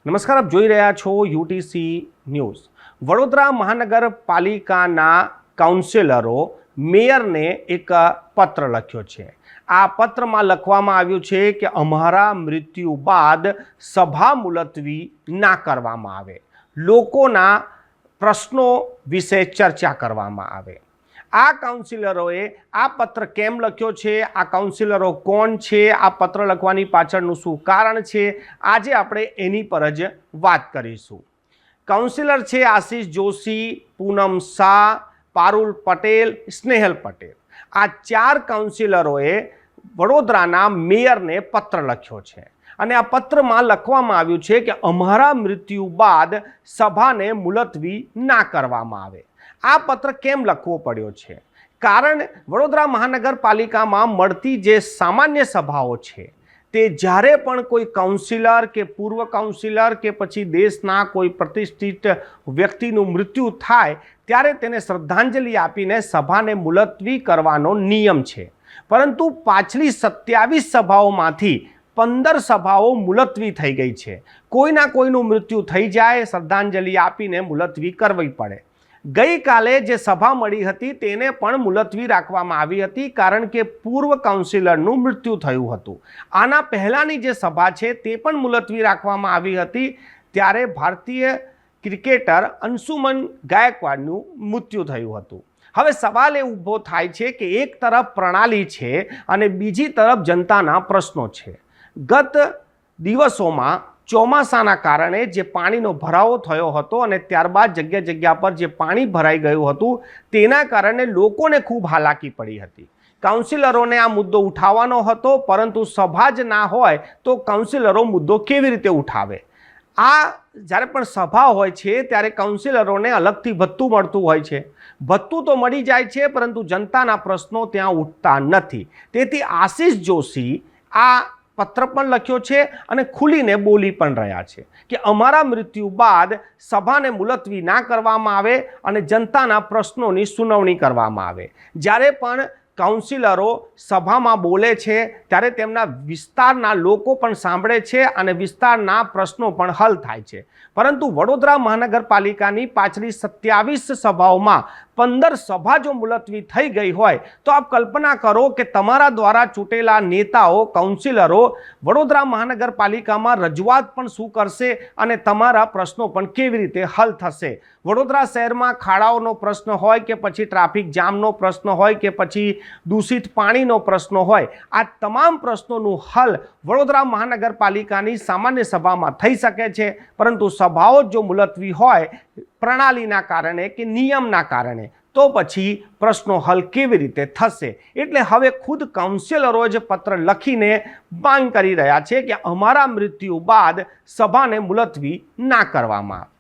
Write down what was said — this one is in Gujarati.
નમસ્કાર, આપ જોઈ રહ્યા છો યુટીસી ન્યૂઝ। વડોદરા મહાનગરપાલિકાના કાઉન્સિલરો મેયરને એક પત્ર લખ્યો છે। આ પત્રમાં લખવામાં આવ્યું છે કે અમારા મૃત્યુ બાદ સભા મુલતવી ના કરવામાં આવે, લોકોના પ્રશ્નો વિશે ચર્ચા કરવામાં આવે। આ કાઉન્સિલરોએ આ પત્ર કેમ લખ્યો છે, આ કાઉન્સિલરો કોણ છે, આ પત્ર લખવાની પાછળનું શું કારણ છે, આજે આપણે એની પર જ વાત કરીશું। કાઉન્સિલર છે આશીષ જોશી, પૂનમ શાહ, પારુલ પટેલ, સ્નેહલ પટેલ। આ ચાર કાઉન્સિલરોએ વડોદરાના મેયરને પત્ર લખ્યો છે અને આ પત્રમાં લખવામાં આવ્યું છે કે અમારા મૃત્યુ બાદ સભાને મુલતવી ના કરવામાં આવે। આ પત્ર કેમ લખવો પડ્યો છે? કારણ વડોદરા મહાનગરપાલિકામાં મળતી જે સામાન્ય સભાઓ છે તે જ્યારે પણ કોઈ કાઉન્સિલર કે પૂર્વ કાઉન્સિલર કે પછી દેશના કોઈ પ્રતિષ્ઠિત વ્યક્તિનું મૃત્યુ થાય ત્યારે તેને શ્રદ્ધાંજલિ આપીને સભાને મુલતવી કરવાનો નિયમ છે। પરંતુ પાછલી 27 સભાઓમાંથી 15 સભાઓ મુલતવી થઈ ગઈ છે। કોઈના કોઈનું મૃત્યુ થઈ જાય, શ્રદ્ધાંજલિ આપીને મુલતવી કરવી પડે। ગઈકાલે જે સભા મળી હતી તેને પણ મુલતવી રાખવામાં આવી હતી કારણ કે પૂર્વ કાઉન્સિલરનું મૃત્યુ થયું હતું। આના પહેલાંની જે સભા છે તે પણ મુલતવી રાખવામાં આવી હતી ત્યારે ભારતીય ક્રિકેટર અંશુમન ગાયકવાડનું મૃત્યુ થયું હતું। હવે સવાલ એ ઊભો થાય છે કે એક તરફ પ્રણાલી છે અને બીજી તરફ જનતાના પ્રશ્નો છે। ગત દિવસોમાં ચોમાસાના કારણે જે પાણીનો ભરાવો થયો હતો અને ત્યારબાદ જગ્યા જગ્યા પર જે પાણી ભરાઈ ગયું હતું તેના કારણે લોકોને ખૂબ હાલાકી પડી હતી। કાઉન્સિલરોને આ મુદ્દો ઉઠાવવાનો હતો, પરંતુ સભા જ ના હોય તો કાઉન્સિલરો મુદ્દો કેવી રીતે ઉઠાવે? આ જ્યારે પણ સભા હોય છે ત્યારે કાઉન્સિલરોને અલગથી ભથ્થું મળતું હોય છે। ભથ્થું તો મળી જાય છે પરંતુ જનતાના પ્રશ્નો ત્યાં ઉઠતા નથી। તેથી આશીષ જોશી આ પત્ર પણ લખ્યો છે અને ખુલીને બોલી પણ રહ્યા છે કે અમારા મૃત્યુ બાદ સભાને મુલતવી ના કરવામાં આવે અને જનતાના પ્રશ્નોની સુનાવણી કરવામાં આવે। જ્યારે પણ કાઉન્સિલરો સભામાં બોલે છે ત્યારે તેમના વિસ્તારના લોકો પણ સાંભળે છે અને વિસ્તારના પ્રશ્નો પણ હલ થાય છે। પરંતુ વડોદરા મહાનગરપાલિકાની પાછલી 27 સભાઓમાં 15 સભા જો મુલતવી થઈ ગઈ હોય તો આપ કલ્પના કરો કે તમારા દ્વારા ચૂંટેલા નેતાઓ, કાઉન્સિલરો વડોદરા મહાનગરપાલિકામાં રજૂઆત પણ શું કરશે અને તમારા પ્રશ્નો પણ કેવી રીતે હલ થશે? વડોદરા શહેરમાં ખાડાઓનો પ્રશ્ન હોય કે પછી ટ્રાફિક જામનો પ્રશ્ન હોય કે પછી દૂષિત પાણીનો પ્રશ્ન હોય, આ તમામ પ્રશ્નોનું હલ વડોદરા મહાનગરપાલિકાની સામાન્ય સભામાં થઈ શકે છે। પરંતુ સભાઓ જો મુલતવી હોય પ્રણાલીના કારણે કે નિયમના કારણે તો પછી પ્રશ્નો હલ કેવી રીતે થશે? એટલે હવે ખુદ કાઉન્સિલરો જ પત્ર લખીને માંગ કરી રહ્યા છે કે અમારા મૃત્યુ બાદ સભાને મુલતવી ના કરવામાં આવે।